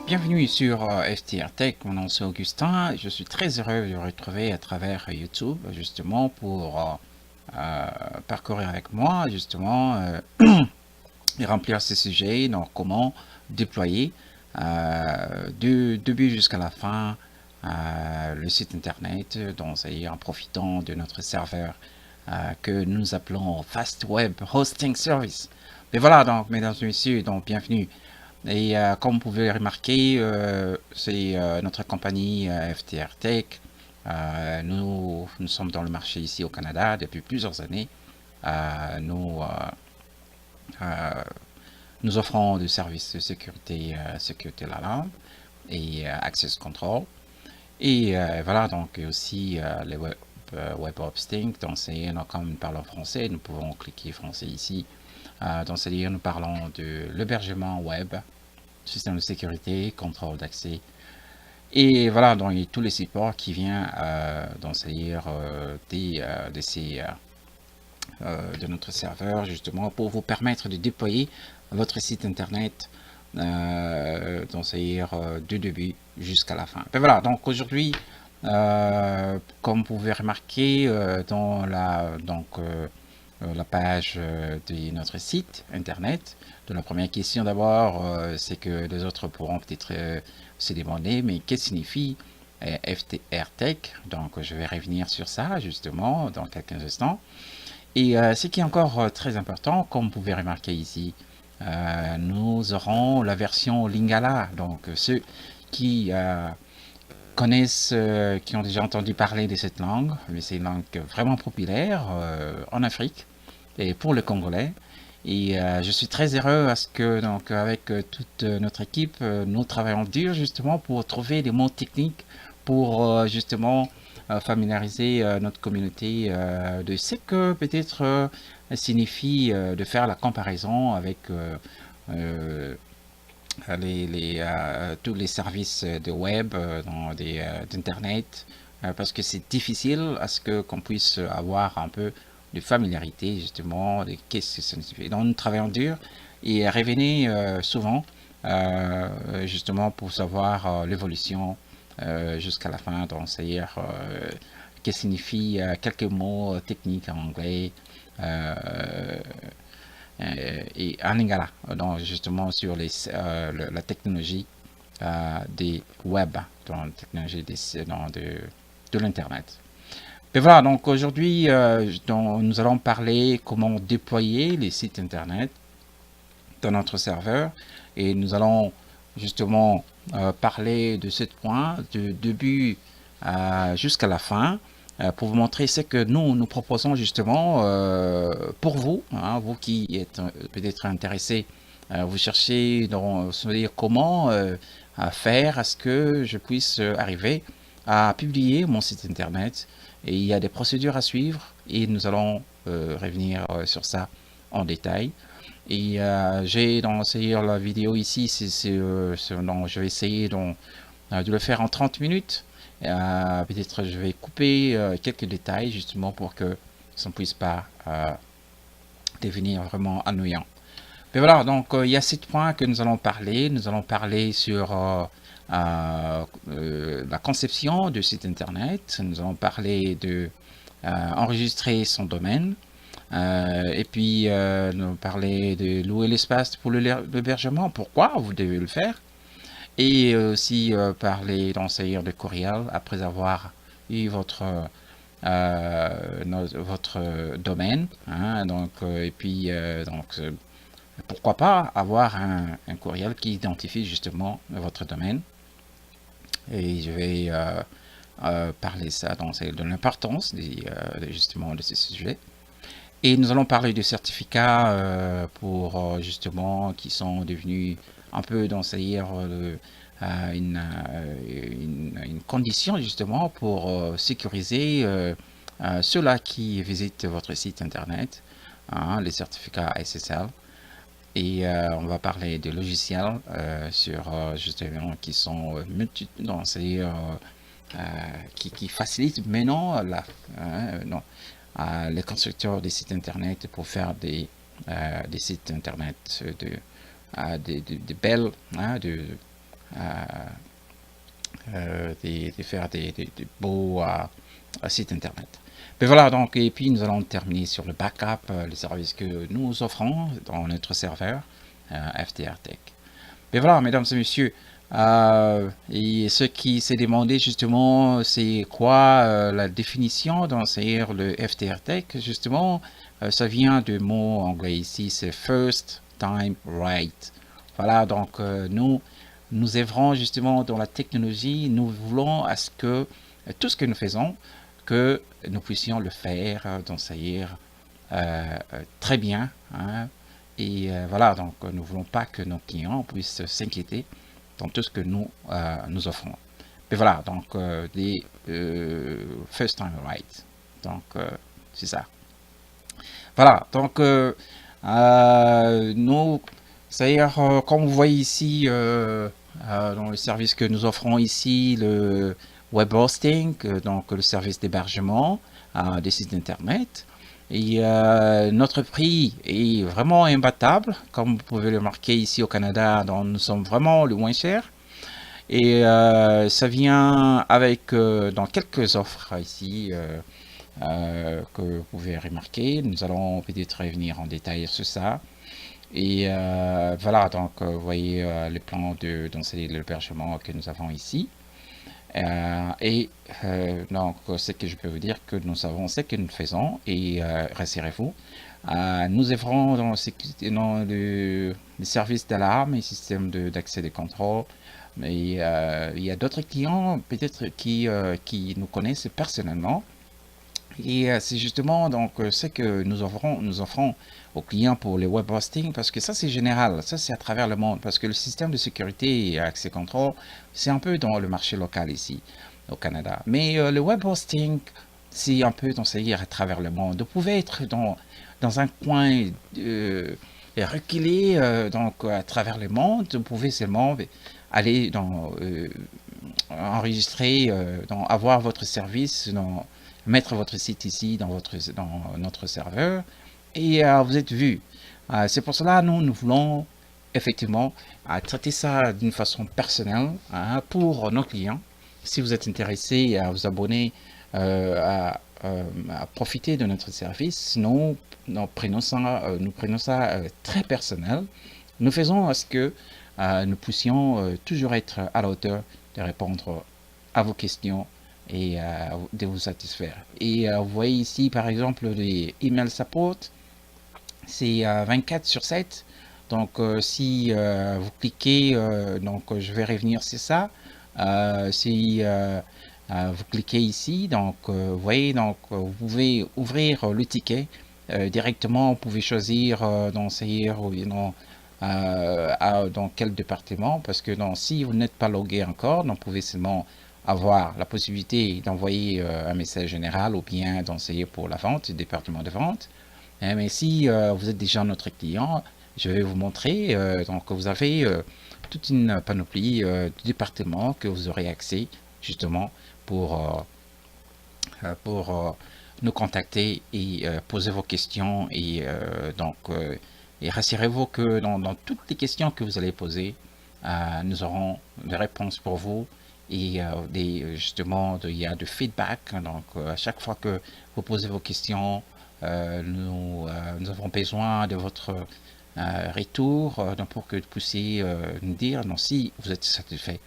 Bienvenue sur FTR Tech, mon nom c'est Augustin. Je suis très heureux de vous retrouver à travers YouTube justement pour parcourir avec moi justement et remplir ces sujets, donc comment déployer du début jusqu'à la fin le site internet, donc c'est en profitant de notre serveur que nous appelons Fast Web Hosting Service. Mais voilà, donc mesdames et messieurs, donc bienvenue. Et comme vous pouvez le remarquer, c'est notre compagnie FTR Tech. Nous sommes dans le marché ici au Canada depuis plusieurs années. Euh, nous, euh, euh, Nous offrons des services de sécurité l'alarme et access control. Et voilà, donc aussi les web hosting. Donc, comme nous parlons français, nous pouvons cliquer français ici. Donc, c'est-à-dire nous parlons de l'hébergement web, système de sécurité, contrôle d'accès. Et voilà, donc il y a tous les supports qui viennent, c'est-à-dire de notre serveur, justement, pour vous permettre de déployer votre site internet, c'est-à-dire du début jusqu'à la fin. Et voilà, donc aujourd'hui, comme vous pouvez remarquer la page de notre site internet. De la première question d'abord, c'est que les autres pourront peut-être se demander, mais qu'est-ce que signifie FTR Tech? Donc je vais revenir sur ça justement dans quelques instants. Et ce qui est encore très important, comme vous pouvez remarquer ici, nous aurons la version Lingala. Donc ceux qui connaissent, qui ont déjà entendu parler de cette langue, mais c'est une langue vraiment populaire en Afrique et pour le Congolais. Et je suis très heureux à ce que, donc, avec toute notre équipe, nous travaillons dur justement pour trouver des mots techniques pour justement familiariser notre communauté de ce que peut-être signifie de faire la comparaison avec tous les services de web, d'internet, parce que c'est difficile à ce que qu'on puisse avoir un peu de familiarité justement de qu'est-ce que ça signifie. Donc nous travaillons dur et revenez souvent justement pour savoir l'évolution jusqu'à la fin. Donc c'est-à-dire qu'est-ce que signifie quelques mots techniques en anglais. Et en Lingala, donc justement sur la technologie des web, dans la technologie de l'Internet. Et voilà, donc aujourd'hui, nous allons parler comment déployer les sites Internet dans notre serveur et nous allons justement parler de ce point, du début jusqu'à la fin, pour vous montrer ce que nous proposons justement pour vous, hein, vous qui êtes peut-être intéressé, vous cherchez dire comment faire à ce que je puisse arriver à publier mon site internet. Et il y a des procédures à suivre et nous allons revenir sur ça en détail. Et j'ai dans la vidéo ici, je vais essayer de le faire en 30 minutes. Peut-être je vais couper quelques détails justement pour que ça ne puisse pas devenir vraiment ennuyant. Mais voilà, donc il y a 7 points que nous allons parler. Nous allons parler sur la conception du site internet. Nous allons parler de enregistrer son domaine. Et puis nous parler de louer l'espace pour l'hébergement. Pourquoi vous devez le faire? Et aussi parler d'enseigner de courriel après avoir eu votre domaine, hein, donc, et puis pourquoi pas avoir un courriel qui identifie justement votre domaine. Et je vais parler ça de l'importance justement de ce sujet. Et nous allons parler de certificats pour justement qui sont devenus un peu c'est-à-dire une condition justement pour sécuriser ceux-là qui visitent votre site internet, hein, les certificats SSL. Et on va parler des logiciels justement qui sont c'est-à-dire qui facilitent maintenant non, les constructeurs des sites internet pour faire des sites internet de belles, hein, faire des beaux sites internet. Mais voilà, donc, et puis nous allons terminer sur le backup, les services que nous offrons dans notre serveur FTR Tech. Mais voilà, mesdames et messieurs, et ce qui s'est demandé justement, c'est quoi la définition dans c'est-à-dire le FTR Tech, justement, ça vient du mot anglais ici, c'est First Time Right. Voilà, donc nous œuvrons justement dans la technologie, nous voulons à ce que tout ce que nous faisons, que nous puissions le faire, donc c'est-à-dire très bien, hein. Et voilà, donc nous ne voulons pas que nos clients puissent s'inquiéter dans tout ce que nous offrons. Mais voilà, donc des first time right. Donc c'est ça. Voilà, donc nous, c'est-à-dire comme vous voyez ici dans le service que nous offrons ici, le web hosting, donc le service d'hébergement des sites internet. Et notre prix est vraiment imbattable, comme vous pouvez le remarquer ici au Canada, donc nous sommes vraiment le moins cher. Et ça vient avec dans quelques offres ici que vous pouvez remarquer. Nous allons peut-être revenir en détail sur ça. Et voilà, donc vous voyez les plans de l'hébergement que nous avons ici. Donc, ce que je peux vous dire, que nous savons ce que nous faisons et rassurez-vous, nous œuvrons dans les services d'alarme et systèmes d'accès de contrôle. Mais il y a d'autres clients peut-être qui nous connaissent personnellement. Et c'est justement donc ce que nous offrons aux clients pour les web hosting, parce que ça c'est général, ça c'est à travers le monde, parce que le système de sécurité et accès contrôle, c'est un peu dans le marché local ici au Canada. Mais le web hosting, c'est un peu, c'est-à-dire à travers le monde. Vous pouvez être dans un coin reculé, donc à travers le monde, vous pouvez seulement aller enregistrer, avoir votre service, mettre votre site ici dans notre serveur et vous êtes vu. C'est pour cela nous voulons effectivement traiter ça d'une façon personnelle pour nos clients. Si vous êtes intéressé à vous abonner, à profiter de notre service, nous prenons ça très personnel. Nous faisons à ce que nous puissions toujours être à la hauteur de répondre à vos questions et de vous satisfaire. Et vous voyez ici par exemple les email support, c'est 24/7. Donc si vous cliquez, donc je vais revenir sur ça. Si vous cliquez ici, donc vous voyez, donc vous pouvez ouvrir le ticket directement. Vous pouvez choisir dans dans quel département, parce que si vous n'êtes pas logué encore, donc vous pouvez seulement avoir la possibilité d'envoyer un message général ou bien d'enseigner pour la vente, le département de vente. Mais si vous êtes déjà notre client, je vais vous montrer, donc vous avez toute une panoplie de départements que vous aurez accès justement pour nous contacter et poser vos questions et et rassurez-vous que dans toutes les questions que vous allez poser, nous aurons des réponses pour vous et justement il y a du feedback. Donc à chaque fois que vous posez vos questions, nous avons besoin de votre retour pour que vous puissiez nous dire si vous êtes satisfait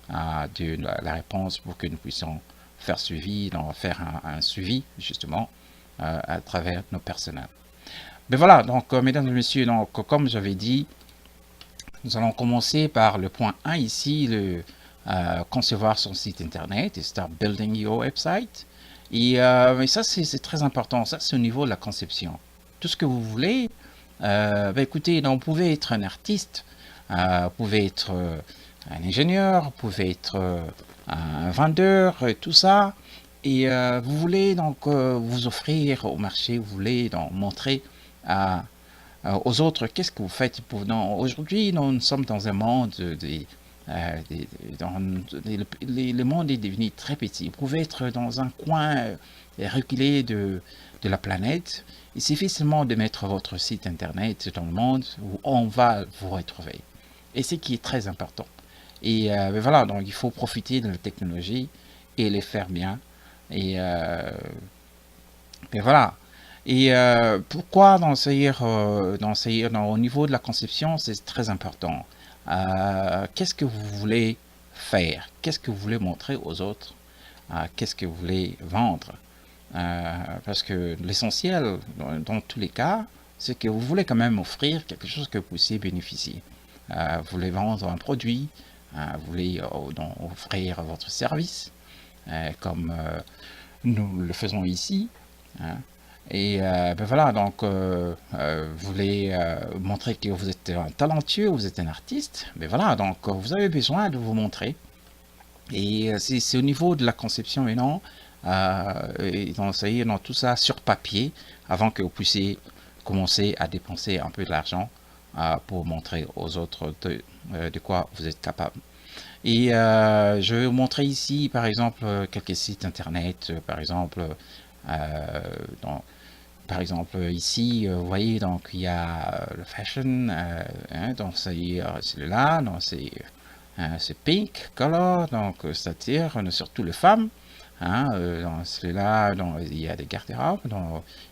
de la réponse pour que nous puissions faire un suivi justement à travers nos personnels. Mais voilà, donc mesdames et messieurs, donc comme j'avais dit, nous allons commencer par le point 1 ici, concevoir son site internet et start building your website. Et ça c'est très important, ça c'est au niveau de la conception. Tout ce que vous voulez, écoutez, donc, vous pouvez être un artiste, vous pouvez être un ingénieur, vous pouvez être un vendeur, tout ça. Et vous voulez donc vous offrir au marché, vous voulez donc montrer aux autres qu'est-ce que vous faites. Aujourd'hui, nous sommes dans un monde le monde est devenu très petit. Vous pouvez être dans un coin reculé de la planète. Il suffit seulement de mettre votre site internet dans le monde où on va vous retrouver. Et ce qui est très important. Et ben voilà, donc il faut profiter de la technologie et les faire bien. Et ben voilà. Et pourquoi au niveau de la conception, c'est très important. Qu'est-ce que vous voulez faire? Qu'est-ce que vous voulez montrer aux autres? Qu'est-ce que vous voulez vendre? Parce que l'essentiel, dans tous les cas, c'est que vous voulez quand même offrir quelque chose que vous puissiez bénéficier. Vous voulez vendre un produit, vous voulez offrir votre service, comme nous le faisons ici. Hein. Et ben voilà, donc vous voulez montrer que vous êtes un talentueux, vous êtes un artiste. Mais voilà, donc vous avez besoin de vous montrer. Et c'est au niveau de la conception maintenant, et dans tout ça sur papier, avant que vous puissiez commencer à dépenser un peu de l'argent pour montrer aux autres de quoi vous êtes capable. Et je vais vous montrer ici, par exemple, quelques sites internet, par exemple, euh, dans, par exemple ici, vous voyez, donc il y a le fashion, hein, donc c'est celui-là, donc c'est pink color, donc c'est-à-dire surtout les femmes. Hein, dans celui-là, il y a des garde-robes,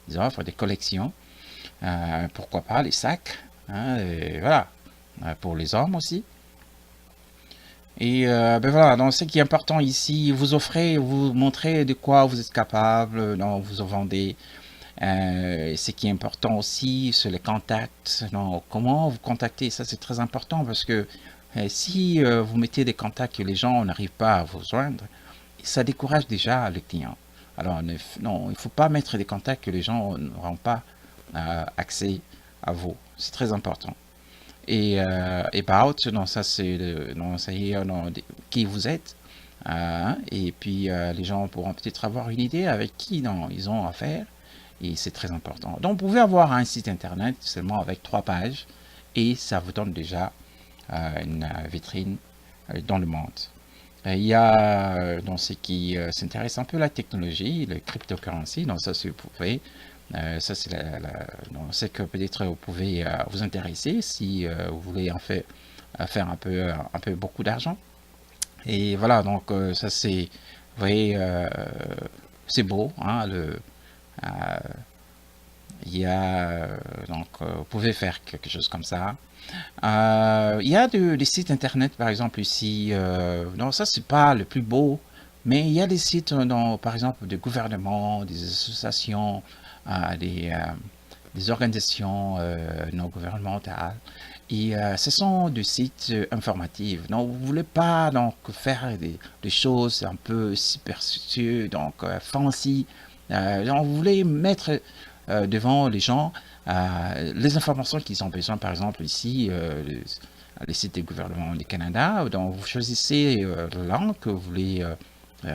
ils offrent des collections. Pourquoi pas les sacs, hein, et voilà, pour les hommes aussi. Et ben voilà, donc ce qui est important ici, vous offrez, vous montrez de quoi vous êtes capable, donc vous vendez. Ce qui est important aussi, c'est les contacts. Donc, comment vous contacter, ça c'est très important parce que si vous mettez des contacts que les gens n'arrivent pas à vous joindre, ça décourage déjà le client. Alors, non, il ne faut pas mettre des contacts que les gens n'auront pas accès à vous. C'est très important. Et about, non, ça c'est non, ça y est, non, qui vous êtes. Et puis les gens pourront peut-être avoir une idée avec qui non, ils ont affaire. Et c'est très important. Donc vous pouvez avoir un site internet seulement avec 3 pages et ça vous donne déjà une vitrine dans le monde. Il y a dans ce qui s'intéresse un peu à la technologie, le cryptocurrency, donc ça si vous pouvez, ça c'est c'est que peut-être vous pouvez vous intéresser si vous voulez en fait faire un peu beaucoup d'argent. Et voilà, donc ça c'est, vous voyez, c'est beau, hein, euh, il y a donc vous pouvez faire quelque chose comme ça. Il y a des sites internet par exemple ici. Non, ça c'est pas le plus beau, mais il y a des sites par exemple des gouvernements, des associations, des organisations non gouvernementales. Et ce sont des sites informatifs. Donc vous voulez pas donc faire des choses un peu superstitieuses, donc fancy. Donc vous voulez mettre devant les gens les informations qu'ils ont besoin, par exemple ici, les sites du gouvernement du Canada, donc vous choisissez la langue que vous voulez,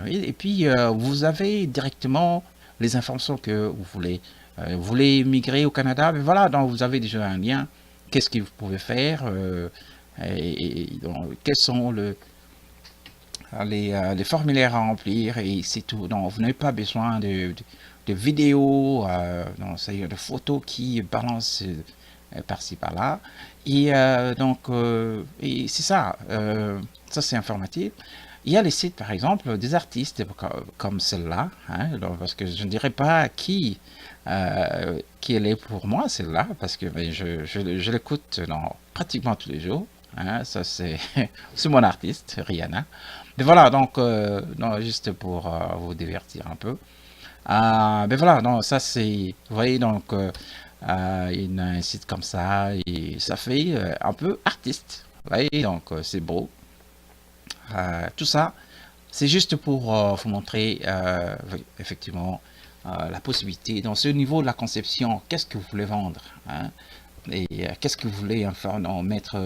et puis vous avez directement les informations que vous voulez. Vous voulez migrer au Canada, mais voilà, donc vous avez déjà un lien. Qu'est-ce que vous pouvez faire et donc, quels sont les formulaires à remplir et c'est tout. Donc, vous n'avez pas besoin de vidéos, c'est-à-dire de photos qui balancent par-ci par-là. Et donc, et c'est ça, ça c'est informatif. Il y a les sites, par exemple, des artistes comme celle-là, hein, parce que je ne dirais pas qui elle est pour moi, celle-là, parce que ben, je l'écoute pratiquement tous les jours. Hein, ça c'est c'est mon artiste, Rihanna. Mais voilà, donc, non, juste pour vous divertir un peu. Ben voilà, non, ça c'est, vous voyez, donc, un site comme ça, et ça fait un peu artiste. Vous voyez, donc, c'est beau. Tout ça, c'est juste pour vous montrer, oui, effectivement, la possibilité. Dans ce niveau de la conception, qu'est-ce que vous voulez vendre, hein, et qu'est-ce que vous voulez enfin mettre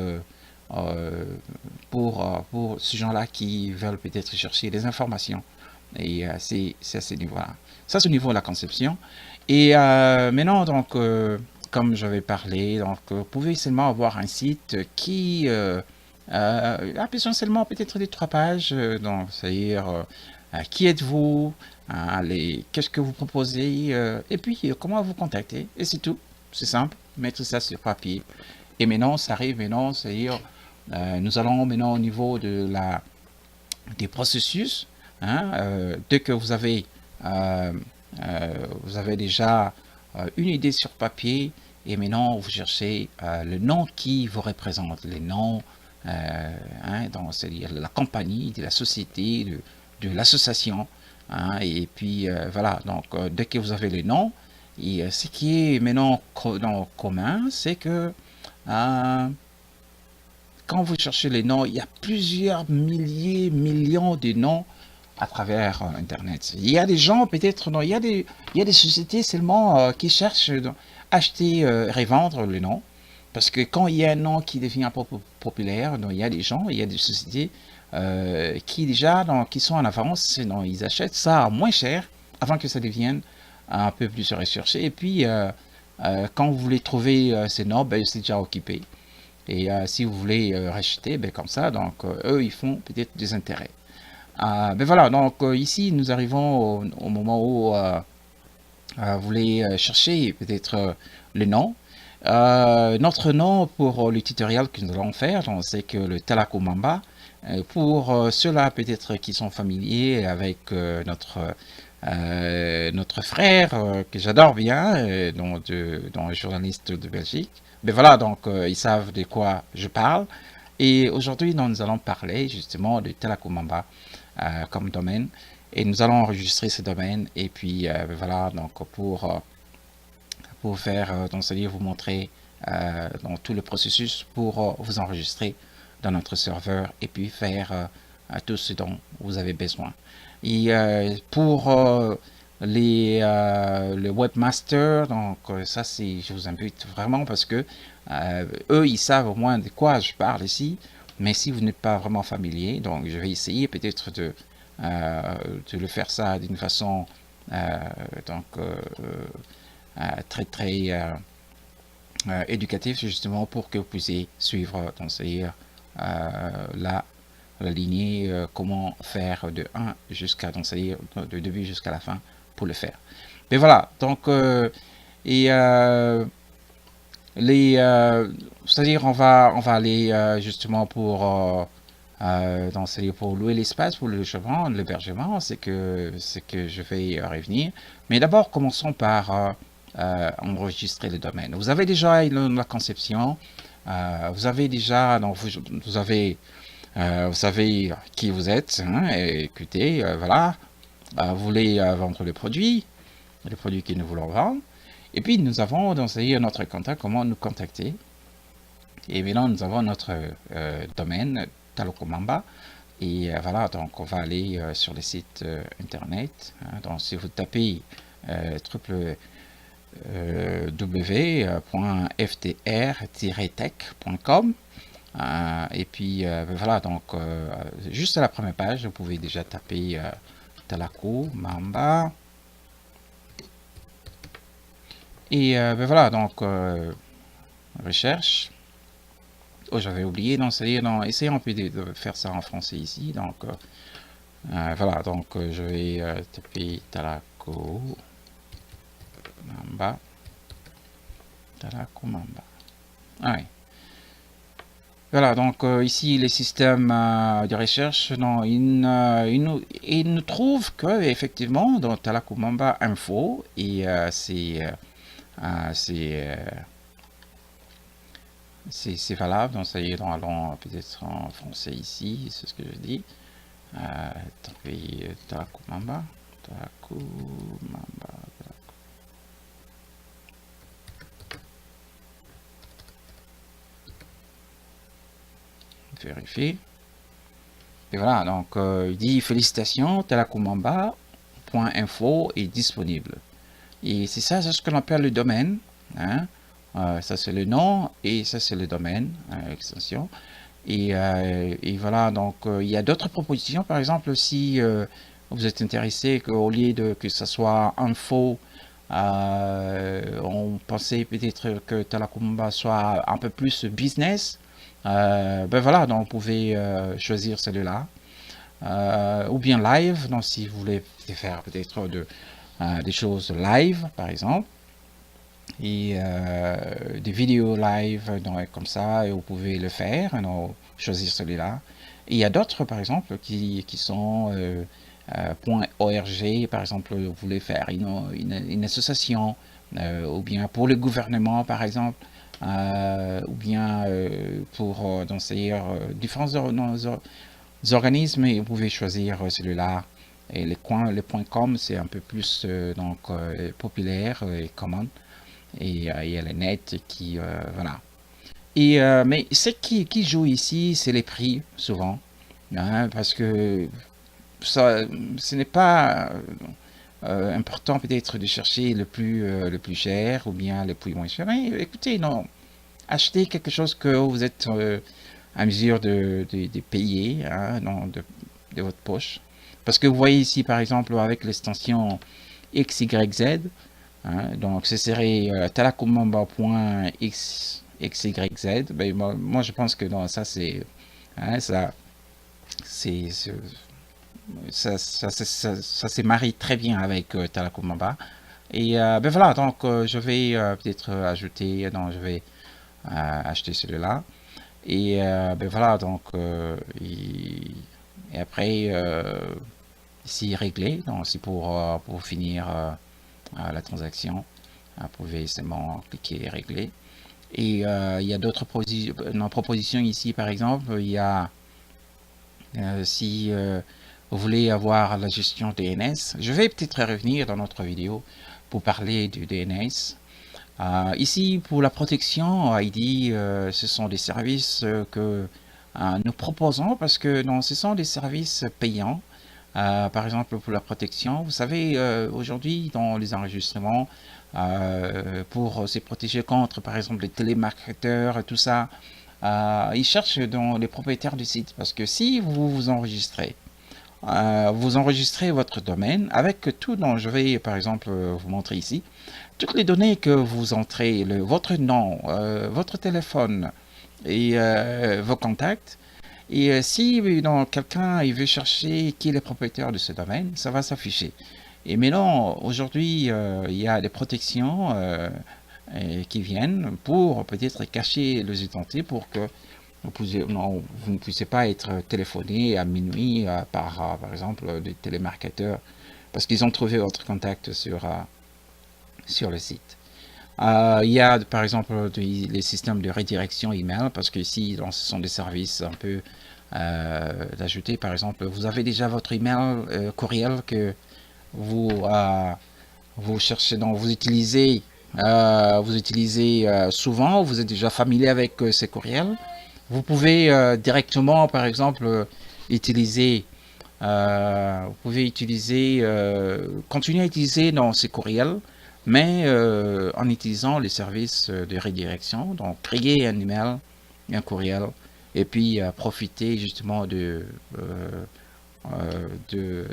pour ces gens-là qui veulent peut-être chercher des informations. Et c'est à ce niveau-là. Ça, c'est au niveau de la conception. Et maintenant, donc, comme j'avais parlé, donc, vous pouvez seulement avoir un site qui a besoin seulement peut-être des 3 pages. Donc, c'est-à-dire, qui êtes-vous, qu'est-ce que vous proposez, et puis comment vous contacter. Et c'est tout. C'est simple. Mettre ça sur papier. Et maintenant, ça arrive, maintenant, c'est-à-dire, Nous allons maintenant au niveau des processus. Dès que vous avez déjà une idée sur papier, et maintenant vous cherchez le nom qui vous représente, les noms, c'est-à-dire la compagnie, de la société, de l'association. Et puis voilà, donc dès que vous avez les noms, et ce qui est maintenant commun, c'est que quand vous cherchez les noms, il y a plusieurs milliers, millions de noms à travers Internet. Il y a des gens, peut-être, non, il y a des sociétés seulement qui cherchent à acheter, revendre le nom. Parce que quand il y a un nom qui devient populaire, donc, il y a des gens, il y a des sociétés qui déjà, qui sont en avance, donc, ils achètent ça moins cher avant que ça devienne un peu plus recherché. Et puis, quand vous voulez trouver ces noms, ben, c'est déjà occupé. Et si vous voulez racheter, ben, comme ça, donc eux, ils font peut-être des intérêts. Ben voilà, donc ici, nous arrivons au moment où vous voulez chercher peut-être le nom. Notre nom pour le tutoriel que nous allons faire, c'est que le Talakomamba. Pour ceux-là peut-être qui sont familiers avec notre frère que j'adore bien, dont le journaliste de Belgique. Mais voilà, donc ils savent de quoi je parle. Et aujourd'hui, nous allons parler justement de Talakomamba comme domaine. Et nous allons enregistrer ce domaine. Et puis voilà, donc pour faire, c'est-à-dire vous montrer dans tout le processus pour vous enregistrer dans notre serveur et puis faire tout ce dont vous avez besoin. Et pour le webmaster, donc ça c'est, je vous invite vraiment parce que eux ils savent au moins de quoi je parle ici, mais si vous n'êtes pas vraiment familier, donc je vais essayer peut-être de le faire ça d'une façon donc très très éducatif justement pour que vous puissiez suivre la lignée, comment faire de 1 jusqu'à, donc c'est-à-dire de début jusqu'à la fin pour le faire. Mais voilà, donc c'est-à-dire on va aller justement pour donc c'est pour louer l'espace pour l'hébergement, c'est que je vais revenir. Mais d'abord commençons par enregistrer le domaine. Vous avez déjà la conception, vous avez déjà, donc vous savez qui vous êtes, et écoutez, voilà, vous voulez vendre le produit que nous voulons vendre, et puis nous avons donc notre contact, comment nous contacter, et maintenant nous avons notre domaine Talakomamba, et voilà, donc on va aller sur le site internet, donc si vous tapez www.ftr-tech.com. Et puis voilà, donc juste à la première page, vous pouvez déjà taper Talakomamba. Et ben voilà, donc recherche. Oh, j'avais oublié, non, essayons un peu de faire ça en français ici. Donc voilà, donc je vais taper Talakomamba. Talakomamba. Ah oui. Voilà, donc ici les systèmes de recherche, non, il nous trouve que effectivement dans Talakomamba Info, et c'est valable, donc ça y est, donc allons peut-être en français ici, c'est ce que je dis. Talakomamba. Vérifier. Et voilà, donc il dit félicitations, Talakomamba.info est disponible. Et c'est ça, c'est ce qu'on appelle le domaine. Ça c'est le nom et ça c'est le domaine, extension. Et voilà, donc il y a d'autres propositions, par exemple si vous êtes intéressé qu'au lieu de que ce soit info, on pensait peut-être que Talakomamba soit un peu plus business. Ben voilà, donc vous pouvez choisir celui-là. Ou bien live, donc si vous voulez faire peut-être des choses live, par exemple. Et des vidéos live, donc, comme ça, et vous pouvez le faire. Donc, choisir celui-là. Et il y a d'autres, par exemple, qui sont .org, par exemple, vous voulez faire une association, ou bien pour le gouvernement, par exemple, ou bien pour différents organismes, et vous pouvez choisir celui-là. Et les points .com, c'est un peu plus populaire et common. Et il y a les nets qui, voilà. Et, mais ce qui joue ici, c'est les prix, souvent. Hein, parce que ça, ce n'est pas important peut-être de chercher le plus cher ou bien le plus moins cher. Mais écoutez, non, achetez quelque chose que vous êtes à mesure de payer, hein, de votre poche. Parce que vous voyez ici, par exemple, avec l'extension XYZ, hein, donc ce serait talakumamba.xyz. Ben, moi, je pense que non, ça c'est, hein, c'est, ça se marie très bien avec Talakumamba. Et ben voilà, donc je vais peut-être ajouter, non, je vais acheter celui-là. Et ben voilà, donc, et après, ici réglé, donc c'est pour finir la transaction. Vous pouvez seulement cliquer régler. Et il y a d'autres propositions ici, par exemple, il y a si vous voulez avoir la gestion DNS, je vais peut-être revenir dans notre vidéo pour parler du DNS. Ici, pour la protection ID, ce sont des services que nous proposons parce que non, ce sont des services payants. Par exemple, pour la protection, vous savez, aujourd'hui, dans les enregistrements, pour se protéger contre, par exemple, les télémarketeurs et tout ça, ils cherchent dans les propriétaires du site. Parce que si vous vous enregistrez votre domaine avec tout dont je vais, par exemple, vous montrer ici, toutes les données que vous entrez, votre nom, votre téléphone et vos contacts. Et si quelqu'un il veut chercher qui est le propriétaire de ce domaine, ça va s'afficher. Et maintenant, aujourd'hui, il y a des protections qui viennent pour peut-être cacher les identités pour que vous ne puissiez pas être téléphoné à minuit par exemple des télémarketeurs parce qu'ils ont trouvé votre contact sur le site. Il y a par exemple les systèmes de redirection email parce que ici ce sont des services un peu d'ajouter. Par exemple, vous avez déjà votre email courriel que vous vous cherchez, donc vous utilisez souvent, vous êtes déjà familier avec ces courriels. Vous pouvez directement, par exemple, utiliser vous pouvez continuer à utiliser dans ces courriels, mais en utilisant les services de redirection. Donc, créer un email, un courriel, et puis profiter justement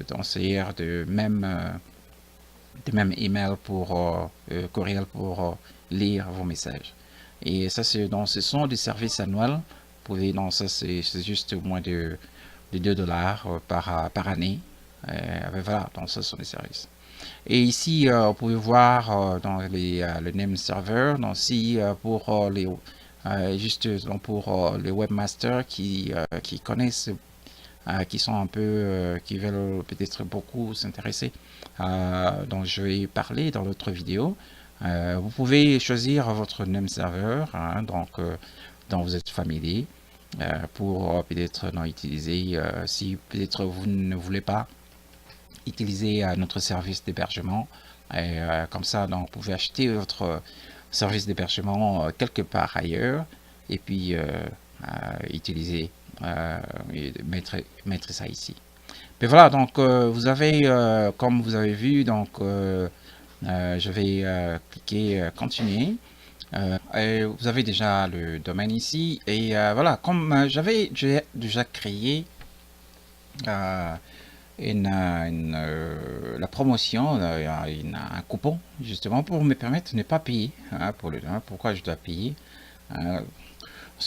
d'enseigner de même email pour courriel pour lire vos messages. Et ça, ce sont des services annuels. Vous pouvez, non, ça c'est juste moins de 2 dollars par année. Voilà, donc ça sont les services. Et ici, vous pouvez voir dans le name server, donc si pour les webmasters qui connaissent, qui sont un peu, qui veulent peut-être beaucoup s'intéresser, dont je vais parler dans l'autre vidéo. Vous pouvez choisir votre name server, hein, donc dont vous êtes familier. Pour peut-être utiliser, si peut-être vous ne voulez pas utiliser notre service d'hébergement, comme ça donc vous pouvez acheter votre service d'hébergement quelque part ailleurs et puis utiliser et mettre ça ici. Mais voilà, donc vous avez comme vous avez vu, donc je vais cliquer continuer. Vous avez déjà le domaine ici et voilà, comme j'ai déjà créé la promotion, un coupon justement pour me permettre de ne pas payer hein, pourquoi je dois payer en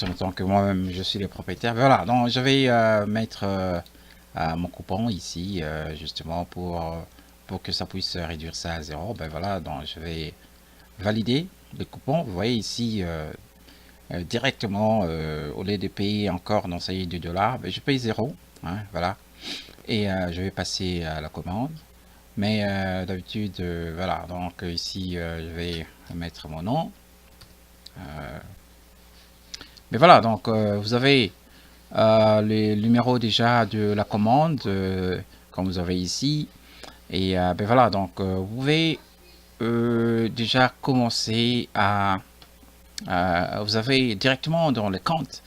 même temps que moi-même je suis le propriétaire. Voilà, donc je vais mettre mon coupon ici justement pour que ça puisse réduire ça à 0. Ben voilà, donc je vais valider le coupon. Vous voyez ici directement, au lieu de payer encore dans ça y est, $2, ben, je paye 0, hein, voilà, et je vais passer à la commande. Mais d'habitude, voilà, donc ici je vais mettre mon nom. Mais voilà, donc vous avez les numéros déjà de la commande, comme vous avez ici. Et ben voilà, donc vous pouvez déjà commencer vous avez directement dans le compte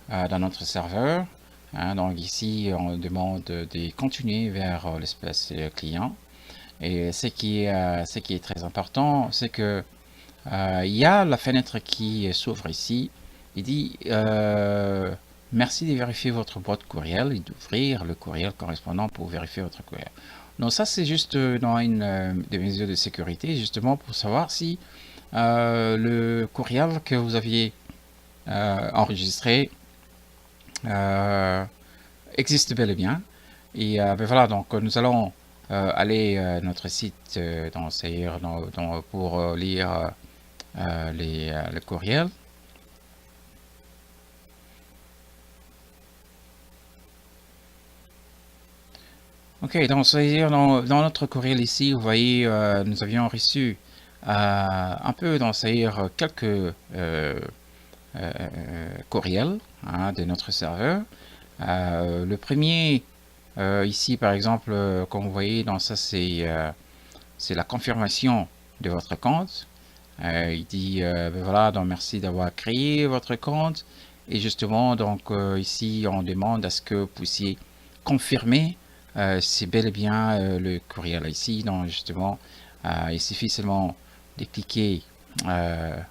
dans notre serveur. Hein, donc ici, on demande de continuer vers l'espace client. Et ce qui est très important, c'est que il y a la fenêtre qui s'ouvre ici. Il dit merci de vérifier votre boîte courriel et d'ouvrir le courriel correspondant pour vérifier votre courriel. Donc ça, c'est juste dans une des mesures de sécurité, justement pour savoir si le courriel que vous aviez enregistré existe bel et bien. Et ben voilà, donc nous allons aller notre site pour lire le courriel. Ok, donc c'est-à-dire dans notre courriel ici, vous voyez, nous avions reçu un peu, c'est-à-dire quelques courriels hein, de notre serveur. Le premier, ici par exemple, comme vous voyez, dans ça c'est la confirmation de votre compte. Il dit ben voilà, donc merci d'avoir créé votre compte. Et justement, donc ici, on demande à ce que vous puissiez confirmer c'est bel et bien le courriel ici. Donc justement, il suffit seulement de cliquer le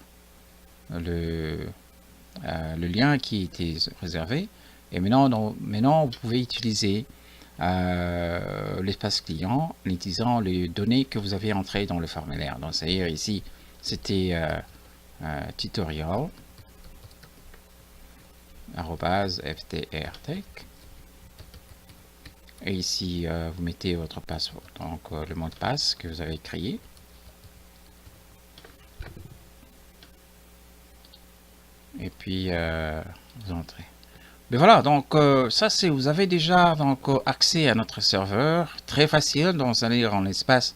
lien qui était réservé. Et maintenant, vous pouvez utiliser l'espace client en utilisant les données que vous avez entrées dans le formulaire. Donc, c'est-à-dire ici, c'était tutorial @ftrtech. Et ici, vous mettez votre password, donc le mot de passe que vous avez créé. Et puis, vous entrez. Mais voilà, donc ça c'est, vous avez déjà donc accès à notre serveur, très facile, donc vous allez en l'espace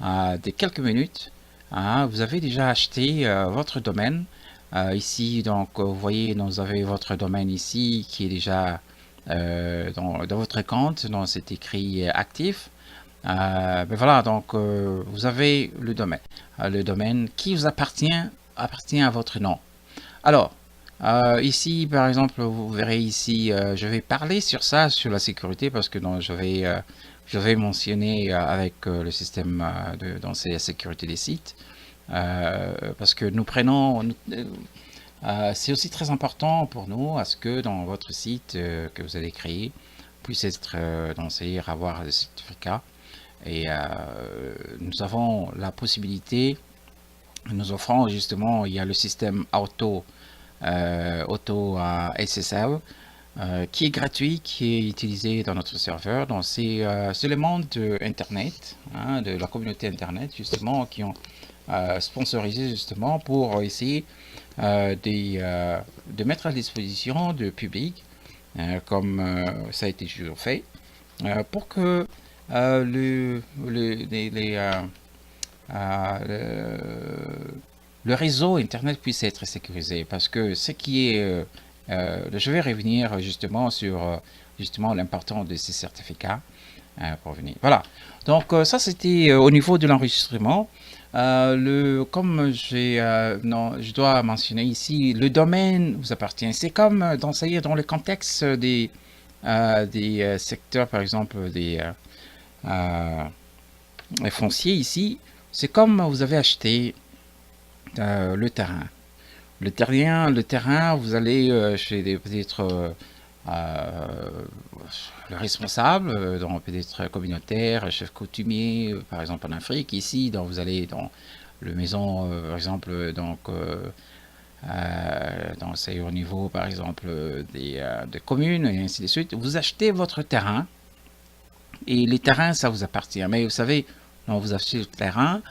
de quelques minutes. Hein, vous avez déjà acheté votre domaine. Ici, donc vous voyez, vous avez votre domaine ici qui est déjà dans votre compte, donc c'est écrit actif. Mais voilà, donc vous avez le domaine qui vous appartient à votre nom. Alors, ici, par exemple, vous verrez ici, je vais parler sur ça, sur la sécurité, parce que je vais mentionner avec le système dans la sécurité des sites, parce que nous prenons, c'est aussi très important pour nous, à ce que dans votre site que vous allez créer, puisse être, c'est-à-dire avoir des certificats. Et nous avons la possibilité, nous offrons justement, il y a le système auto SSL qui est gratuit, qui est utilisé dans notre serveur. Donc c'est le monde de Internet, hein, de la communauté Internet justement, qui ont sponsorisé justement pour essayer de mettre à disposition du public, comme ça a été toujours fait, pour que le réseau Internet puisse être sécurisé. Parce que ce qui est... je vais revenir justement sur justement l'importance de ces certificats pour venir. Voilà. Donc ça c'était au niveau de l'enregistrement. Comme je dois mentionner ici, le domaine vous appartient. C'est comme dans le contexte des secteurs, par exemple des fonciers ici. C'est comme vous avez acheté le terrain. Le terrain, vous allez chez peut-être le responsable, donc peut-être communautaire, chef coutumier, par exemple en Afrique. Ici, donc vous allez dans le maison, par exemple, donc c'est au niveau, par exemple, des communes et ainsi de suite. Vous achetez votre terrain et les terrains, ça vous appartient. Mais vous savez, donc vous achetez le terrain,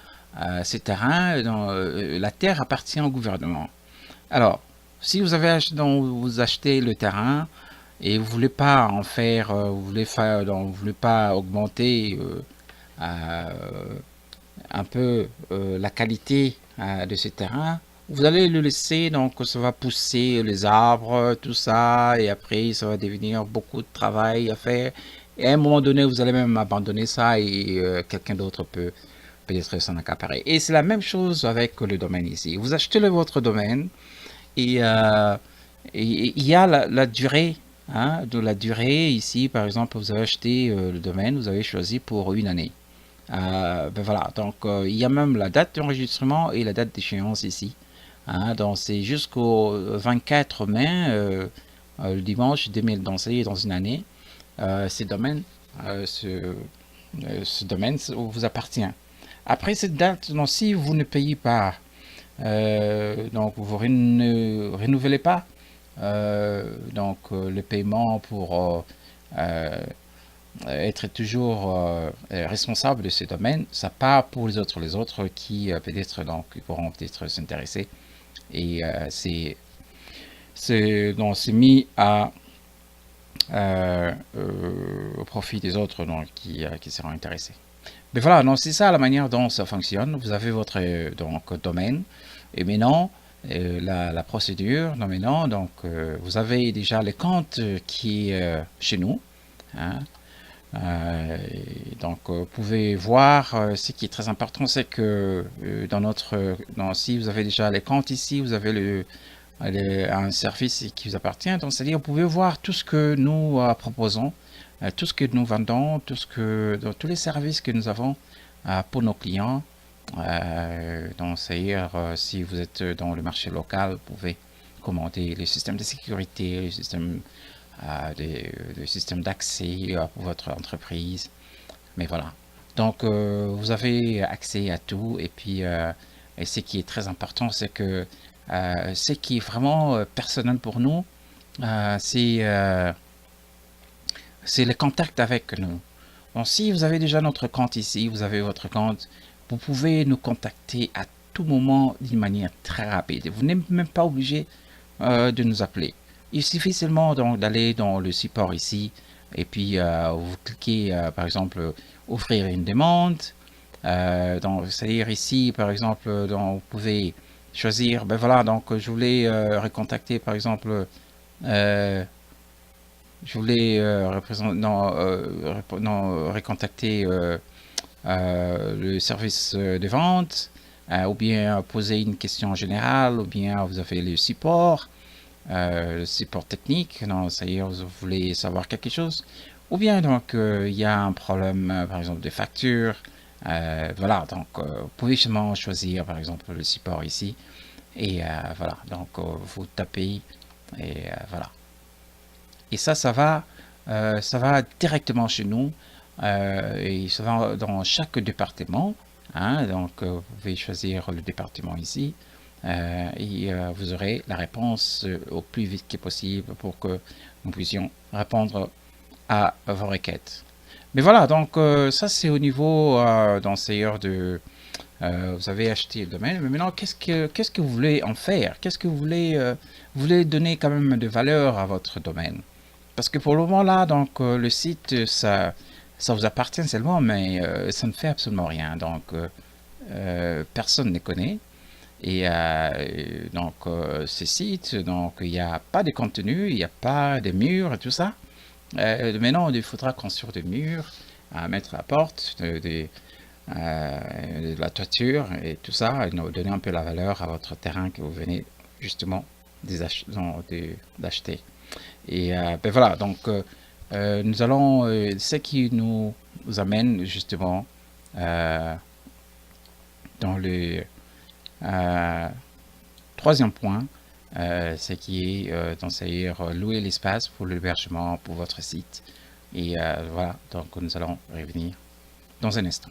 ces terrains, la terre appartient au gouvernement. Alors, si vous avez donc vous achetez le terrain et vous voulez pas en faire, vous voulez pas augmenter un peu la qualité de ce terrain, vous allez le laisser, donc ça va pousser les arbres, tout ça, et après ça va devenir beaucoup de travail à faire. Et à un moment donné, vous allez même abandonner ça et quelqu'un d'autre peut peut-être s'en accaparer. Et c'est la même chose avec le domaine ici. Vous achetez votre domaine et il y a la durée. Hein, de la durée ici, par exemple, vous avez acheté le domaine, vous avez choisi pour une année. Ben voilà, donc il y a même la date d'enregistrement et la date d'échéance ici. Hein, donc c'est jusqu'au 24 mai, le dimanche 2000, donc c'est dans une année. Ce domaine, ce domaine vous appartient. Après cette date, donc, si vous ne payez pas, donc vous ne renouvelez pas le paiement pour être toujours responsable de ce domaine, ça part pour les autres. Les autres qui peut-être donc pourront peut-être s'intéresser et c'est mis à au profit des autres donc qui seront intéressés. Mais voilà, donc c'est ça la manière dont ça fonctionne. Vous avez votre donc domaine et maintenant la procédure. Non, maintenant donc vous avez déjà les comptes qui est chez nous. Hein. Donc vous pouvez voir ce qui est très important, c'est que si vous avez déjà les comptes ici, vous avez un service qui vous appartient, donc c'est-à-dire vous pouvez voir tout ce que nous proposons, tout ce que nous vendons, tous les services que nous avons pour nos clients. Donc c'est-à-dire si vous êtes dans le marché local, vous pouvez commander les systèmes de sécurité, les systèmes des systèmes d'accès pour votre entreprise. Mais voilà. Donc, vous avez accès à tout. Et puis, et ce qui est très important, c'est que ce qui est vraiment personnel pour nous, c'est le contact avec nous. Donc, si vous avez déjà notre compte ici, vous avez votre compte, vous pouvez nous contacter à tout moment d'une manière très rapide. Vous n'êtes même pas obligé de nous appeler. Il suffit seulement d'aller dans le support ici et puis vous cliquez par exemple offrir une demande. C'est-à-dire ici par exemple vous pouvez choisir, ben voilà, donc je voulais recontacter par exemple je voulais recontacter le service de vente ou bien poser une question générale ou bien vous avez le support technique, c'est-à-dire vous voulez savoir quelque chose, ou bien donc il y a un problème par exemple de facture, voilà, donc vous pouvez justement choisir par exemple le support ici, et voilà, donc vous tapez, et voilà. Et ça va directement chez nous, et ça va dans chaque département, hein, donc vous pouvez choisir le département ici, et vous aurez la réponse au plus vite que possible pour que nous puissions répondre à vos requêtes. Mais voilà, donc ça c'est au niveau d'enseigneur de... vous avez acheté le domaine, mais maintenant qu'est-ce que vous voulez en faire? Qu'est-ce que vous voulez donner quand même de valeur à votre domaine? Parce que pour le moment là, donc le site, ça vous appartient seulement, mais ça ne fait absolument rien. Donc personne ne connaît. Et donc ces sites, donc il n'y a pas de contenu, il n'y a pas de murs et tout ça. Maintenant, il faudra construire des murs, mettre la porte, de la toiture et tout ça, et donner un peu la valeur à votre terrain que vous venez justement d'acheter. Et ben voilà, donc nous allons, ce qui nous amène justement dans le troisième point, c'est qui est c'est-à-dire louer l'espace pour l'hébergement pour votre site. Et voilà, donc nous allons revenir dans un instant.